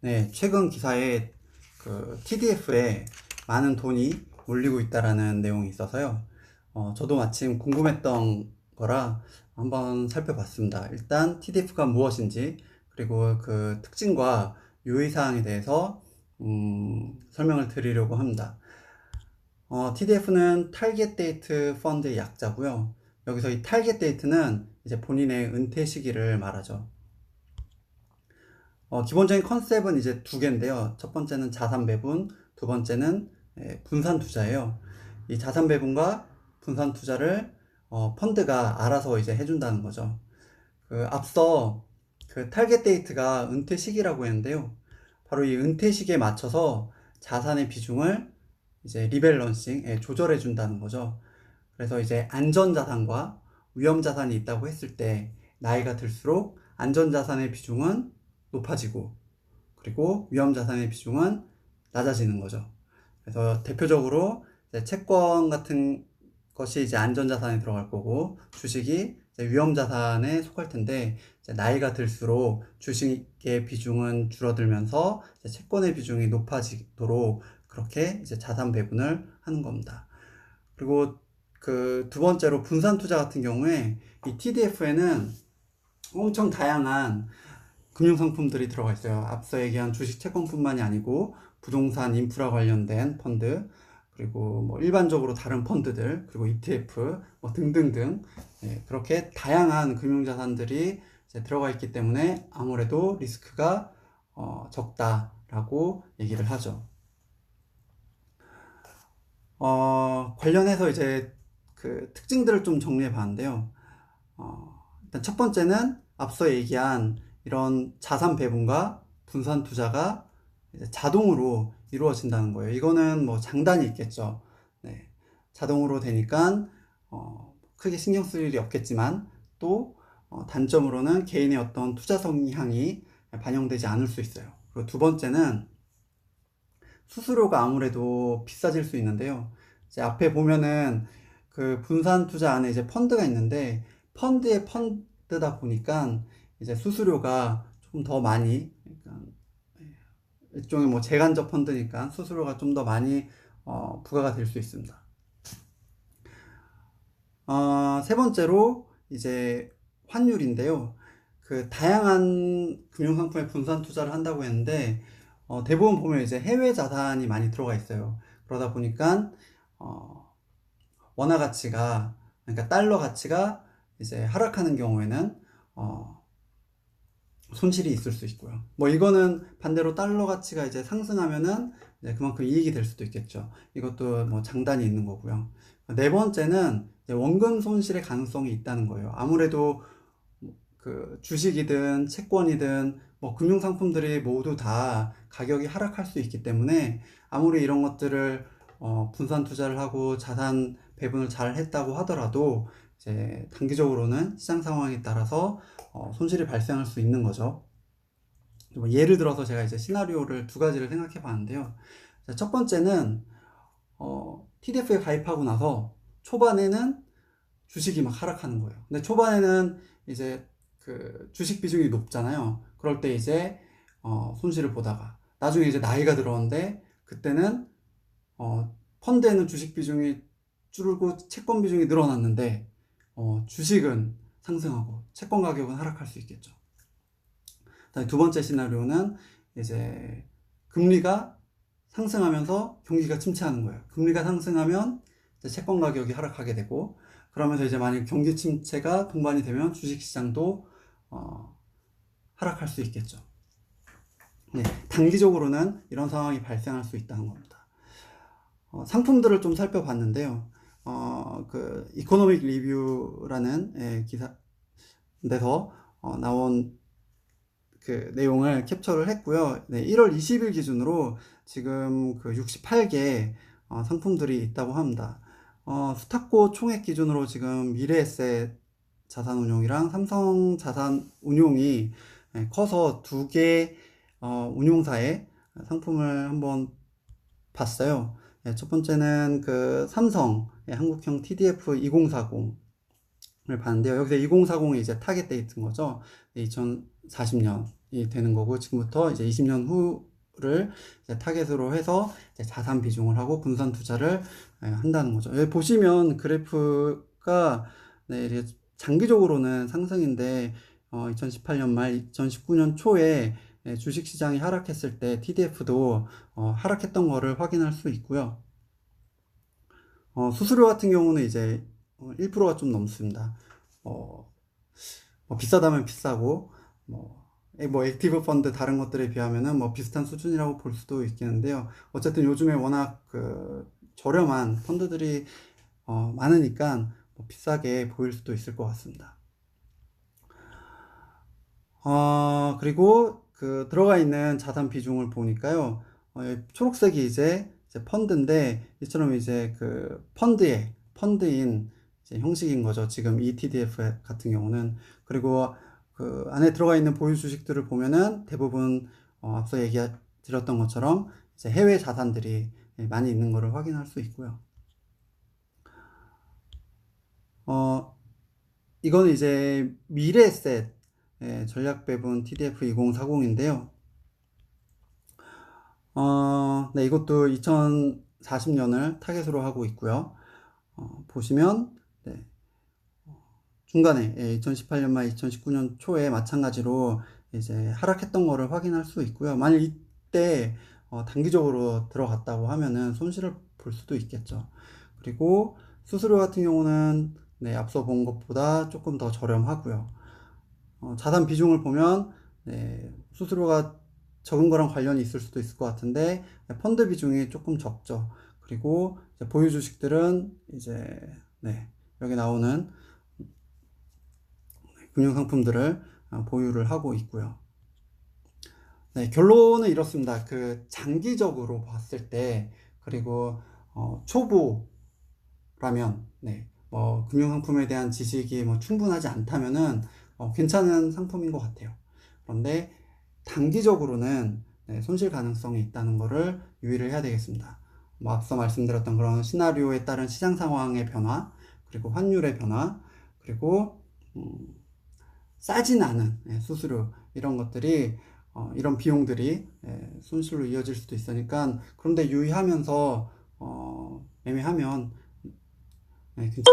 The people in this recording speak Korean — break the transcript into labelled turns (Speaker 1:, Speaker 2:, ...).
Speaker 1: 네, 최근 기사에 그 TDF에 많은 돈이 몰리고 있다라는 내용이 있어서요. 저도 마침 궁금했던 거라 한번 살펴봤습니다. 일단 TDF가 무엇인지, 그리고 그 특징과 유의사항에 대해서 설명을 드리려고 합니다. TDF는 타겟 데이트 펀드의 약자고요. 여기서 이 타겟 데이트는 이제 본인의 은퇴 시기를 말하죠. 기본적인 컨셉은 이제 두 개인데요. 첫 번째는 자산 배분, 두 번째는 분산 투자예요. 이 자산 배분과 분산 투자를 펀드가 알아서 이제 해준다는 거죠. 앞서 그 타겟 데이트가 은퇴 시기라고 했는데요. 바로 이 은퇴 시기에 맞춰서 자산의 비중을 이제 리밸런싱, 조절해 준다는 거죠. 그래서 이제 안전자산과 위험자산이 있다고 했을 때 나이가 들수록 안전자산의 비중은 높아지고, 그리고 위험자산의 비중은 낮아지는 거죠. 그래서 대표적으로 이제 채권 같은 것이 이제 안전자산에 들어갈 거고, 주식이 이제 위험자산에 속할 텐데, 이제 나이가 들수록 주식의 비중은 줄어들면서 이제 채권의 비중이 높아지도록 그렇게 이제 자산 배분을 하는 겁니다. 그리고 그 두 번째로 분산 투자 같은 경우에 이 TDF에는 엄청 다양한 금융상품들이 들어가 있어요. 앞서 얘기한 주식 채권뿐만이 아니고 부동산 인프라 관련된 펀드, 그리고 뭐 일반적으로 다른 펀드들, 그리고 ETF 뭐 등등등, 그렇게 다양한 금융자산들이 이제 들어가 있기 때문에 아무래도 리스크가 적다라고 얘기를 하죠. 관련해서 이제 그 특징들을 좀 정리해 봤는데요. 일단 첫 번째는 앞서 얘기한 이런 자산 배분과 분산 투자가 이제 자동으로 이루어진다는 거예요. 이거는 뭐 장단이 있겠죠. 네. 자동으로 되니까 크게 신경 쓸 일이 없겠지만, 또 단점으로는 개인의 어떤 투자 성향이 반영되지 않을 수 있어요. 그리고 두 번째는 수수료가 아무래도 비싸질 수 있는데요. 이제 앞에 보면은 그 분산 투자 안에 이제 펀드가 있는데, 펀드의 펀드다 보니까 이제 수수료가 조금 더 많이, 그러니까 일종의 뭐 재간접 펀드니까 수수료가 좀 더 많이 부과가 될 수 있습니다. 세 번째로 이제 환율인데요. 그 다양한 금융상품에 분산 투자를 한다고 했는데, 대부분 보면 이제 해외 자산이 많이 들어가 있어요. 그러다 보니까 원화 가치가, 그러니까 달러 가치가 이제 하락하는 경우에는 손실이 있을 수 있고요. 뭐 이거는 반대로 달러 가치가 이제 상승하면은 이제 그만큼 이익이 될 수도 있겠죠. 이것도 뭐 장단이 있는 거고요. 네 번째는 원금 손실의 가능성이 있다는 거예요. 아무래도 그 주식이든 채권이든 뭐 금융상품들이 모두 다 가격이 하락할 수 있기 때문에, 아무리 이런 것들을 분산 투자를 하고 자산 배분을 잘 했다고 하더라도 이제 단기적으로는 시장 상황에 따라서 손실이 발생할 수 있는 거죠. 뭐 예를 들어서 제가 이제 시나리오를 두 가지를 생각해 봤는데요. 첫 번째는 TDF에 가입하고 나서 초반에는 주식이 막 하락하는 거예요. 근데 초반에는 이제 그 주식 비중이 높잖아요. 그럴 때 이제 손실을 보다가 나중에 이제 나이가 들어오는데, 그때는 펀드에는 주식 비중이 줄고 채권 비중이 늘어났는데 주식은 상승하고 채권 가격은 하락할 수 있겠죠. 두 번째 시나리오는 이제 금리가 상승하면서 경기가 침체하는 거예요. 금리가 상승하면 이제 채권 가격이 하락하게 되고, 그러면서 이제 만약 경기 침체가 동반이 되면 주식시장도 하락할 수 있겠죠. 네, 단기적으로는 이런 상황이 발생할 수 있다는 겁니다. 상품들을 좀 살펴봤는데요. 그 이코노믹 리뷰라는 기사에서 나온 그 내용을 캡처를 했고요. 네, 1월 20일 기준으로 지금 그 68개 상품들이 있다고 합니다. 스타코 총액 기준으로 지금 미래에셋 자산운용이랑 삼성 자산운용이 커서 두 개 운용사의 상품을 한번 봤어요. 첫 번째는 그 삼성 한국형 TDF 2040을 봤는데요. 여기서 2040이 이제 타겟 데이트인 거죠. 2040년이 되는 거고, 지금부터 이제 20년 후를 이제 타겟으로 해서 이제 자산 비중을 하고 분산 투자를 한다는 거죠. 여기 보시면 그래프가 네, 이렇게 장기적으로는 상승인데 2018년 말 2019년 초에 주식시장이 하락했을 때 TDF도 하락했던 거를 확인할 수 있고요. 수수료 같은 경우는 이제 1%가 좀 넘습니다. 비싸다면 비싸고 액티브 펀드 다른 것들에 비하면은 비슷한 수준이라고 볼 수도 있겠는데요. 어쨌든 요즘에 워낙 저렴한 펀드들이 많으니까 비싸게 보일 수도 있을 것 같습니다. 그리고 들어가 있는 자산 비중을 보니까요. 초록색이 이제 펀드인데, 이처럼 이제 펀드인 이제 형식인 거죠. 지금 ETDF 같은 경우는. 그리고 안에 들어가 있는 보유 주식들을 보면은 대부분 앞서 얘기 드렸던 것처럼 이제 해외 자산들이 많이 있는 것을 확인할 수 있고요. 이거는 이제 미래셋 전략 배분 TDF 2040인데요. 네, 이것도 2040년을 타겟으로 하고 있고요. 보시면 네, 중간에 2018년 말 2019년 초에 마찬가지로 이제 하락했던 거를 확인할 수 있고요. 만약 이때 단기적으로 들어갔다고 하면은 손실을 볼 수도 있겠죠. 그리고 수수료 같은 경우는 네, 앞서 본 것보다 조금 더 저렴하고요. 자산 비중을 보면 네, 수수료가 적은 거랑 관련이 있을 수도 있을 것 같은데 펀드 비중이 조금 적죠. 그리고 보유 주식들은 이제 네, 여기 나오는 금융상품들을 보유를 하고 있고요. 네, 결론은 이렇습니다. 장기적으로 봤을 때, 그리고 초보라면 네, 금융상품에 대한 지식이 충분하지 않다면은 괜찮은 상품인 것 같아요. 그런데 단기적으로는 네, 손실 가능성이 있다는 것을 유의를 해야 되겠습니다. 앞서 말씀드렸던 그런 시나리오에 따른 시장 상황의 변화, 그리고 환율의 변화, 그리고 싸진 않은 수수료, 이런 것들이 이런 비용들이 손실로 이어질 수도 있으니까, 그런데 유의하면서 매매하면 괜찮은